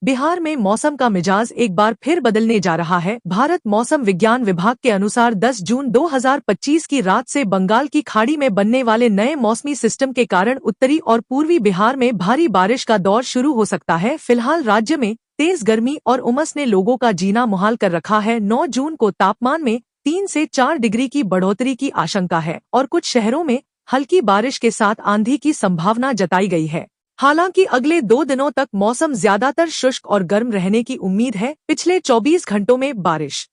बिहार में मौसम का मिजाज एक बार फिर बदलने जा रहा है। भारत मौसम विज्ञान विभाग के अनुसार 10 जून 2025 की रात से बंगाल की खाड़ी में बनने वाले नए मौसमी सिस्टम के कारण उत्तरी और पूर्वी बिहार में भारी बारिश का दौर शुरू हो सकता है। फिलहाल राज्य में तेज गर्मी और उमस ने लोगों का जीना मुहाल कर रखा है। 9 जून को तापमान में 3 से 4 डिग्री की बढ़ोतरी की आशंका है और कुछ शहरों में हल्की बारिश के साथ आंधी की संभावना जताई गई है। हालांकि अगले 2 दिनों तक मौसम ज्यादातर शुष्क और गर्म रहने की उम्मीद है। पिछले 24 घंटों में बारिश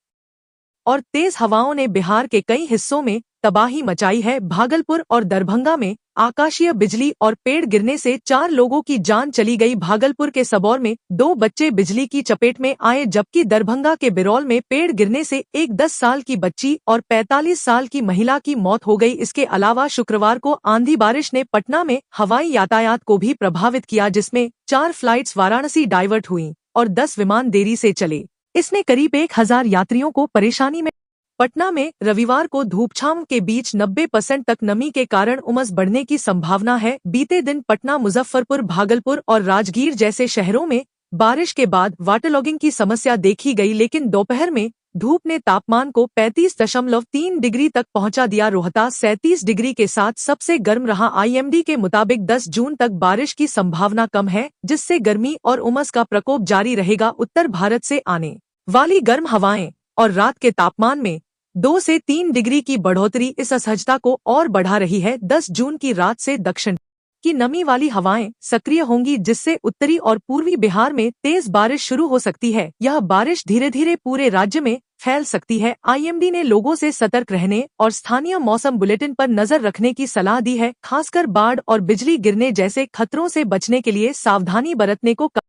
और तेज हवाओं ने बिहार के कई हिस्सों में तबाही मचाई है। भागलपुर और दरभंगा में आकाशीय बिजली और पेड़ गिरने से 4 लोगों की जान चली गई। भागलपुर के सबौर में 2 बच्चे बिजली की चपेट में आए, जबकि दरभंगा के बिरौल में पेड़ गिरने से एक 10 साल की बच्ची और 45 साल की महिला की मौत हो गई। इसके अलावा शुक्रवार को आंधी बारिश ने पटना में हवाई यातायात को भी प्रभावित किया, जिसमें 4 फ्लाइट्स वाराणसी डाइवर्ट हुई और 10 विमान देरी से चले। इसने करीब 1000 यात्रियों को परेशानी में। पटना में रविवार को धूप-छांव के बीच 90% तक नमी के कारण उमस बढ़ने की संभावना है। बीते दिन पटना, मुजफ्फरपुर, भागलपुर और राजगीर जैसे शहरों में बारिश के बाद वाटरलॉगिंग की समस्या देखी गई, लेकिन दोपहर में धूप ने तापमान को 35.3 डिग्री तक पहुंचा दिया। रोहतास 37 डिग्री के साथ सबसे गर्म रहा। आईएमडी के मुताबिक 10 जून तक बारिश की संभावना कम है, जिससे गर्मी और उमस का प्रकोप जारी रहेगा। उत्तर भारत से आने वाली गर्म हवाएं और रात के तापमान में 2 से 3 डिग्री की बढ़ोतरी इस असहजता को और बढ़ा रही है। 10 जून की रात से दक्षिण की नमी वाली हवाएं सक्रिय होंगी, जिससे उत्तरी और पूर्वी बिहार में तेज बारिश शुरू हो सकती है। यह बारिश धीरे धीरे पूरे राज्य में फैल सकती है। आईएमडी ने लोगों से सतर्क रहने और स्थानीय मौसम बुलेटिन पर नजर रखने की सलाह दी है। खासकर बाढ़ और बिजली गिरने जैसे खतरों से बचने के लिए सावधानी बरतने को कहा।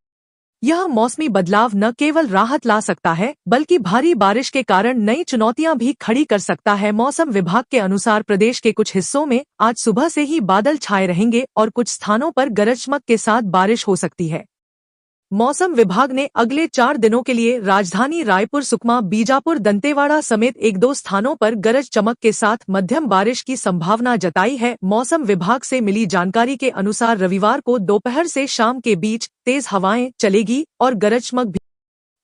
यह मौसमी बदलाव न केवल राहत ला सकता है, बल्कि भारी बारिश के कारण नई चुनौतियां भी खड़ी कर सकता है। मौसम विभाग के अनुसार प्रदेश के कुछ हिस्सों में आज सुबह से ही बादल छाए रहेंगे और कुछ स्थानों पर गरज चमक के साथ बारिश हो सकती है। मौसम विभाग ने अगले 4 दिनों के लिए राजधानी रायपुर, सुकमा, बीजापुर, दंतेवाड़ा समेत 1-2 स्थानों पर गरज चमक के साथ मध्यम बारिश की संभावना जताई है। मौसम विभाग से मिली जानकारी के अनुसार रविवार को दोपहर से शाम के बीच तेज हवाएं चलेगी और गरज चमक भी।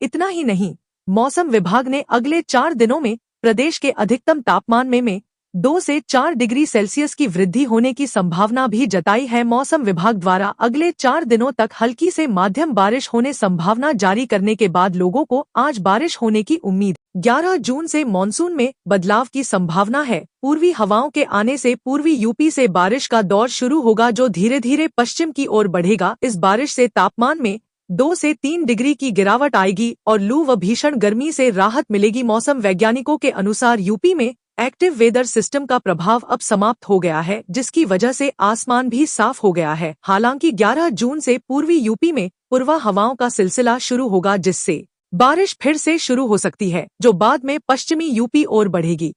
इतना ही नहीं, मौसम विभाग ने अगले 4 दिनों में प्रदेश के अधिकतम तापमान में 2 से 4 डिग्री सेल्सियस की वृद्धि होने की संभावना भी जताई है। मौसम विभाग द्वारा अगले 4 दिनों तक हल्की से माध्यम बारिश होने संभावना जारी करने के बाद लोगों को आज बारिश होने की उम्मीद। 11 जून से मॉनसून में बदलाव की संभावना है। पूर्वी हवाओं के आने से पूर्वी यूपी से बारिश का दौर शुरू होगा, जो धीरे धीरे पश्चिम की ओर बढ़ेगा। इस बारिश से तापमान में 2 से 3 डिग्री की गिरावट आएगी और लू व भीषण गर्मी से राहत मिलेगी। मौसम वैज्ञानिकों के अनुसार यूपी में एक्टिव वेदर सिस्टम का प्रभाव अब समाप्त हो गया है, जिसकी वजह से आसमान भी साफ हो गया है। हालांकि 11 जून से पूर्वी यूपी में पूर्वा हवाओं का सिलसिला शुरू होगा, जिससे बारिश फिर से शुरू हो सकती है, जो बाद में पश्चिमी यूपी ओर बढ़ेगी।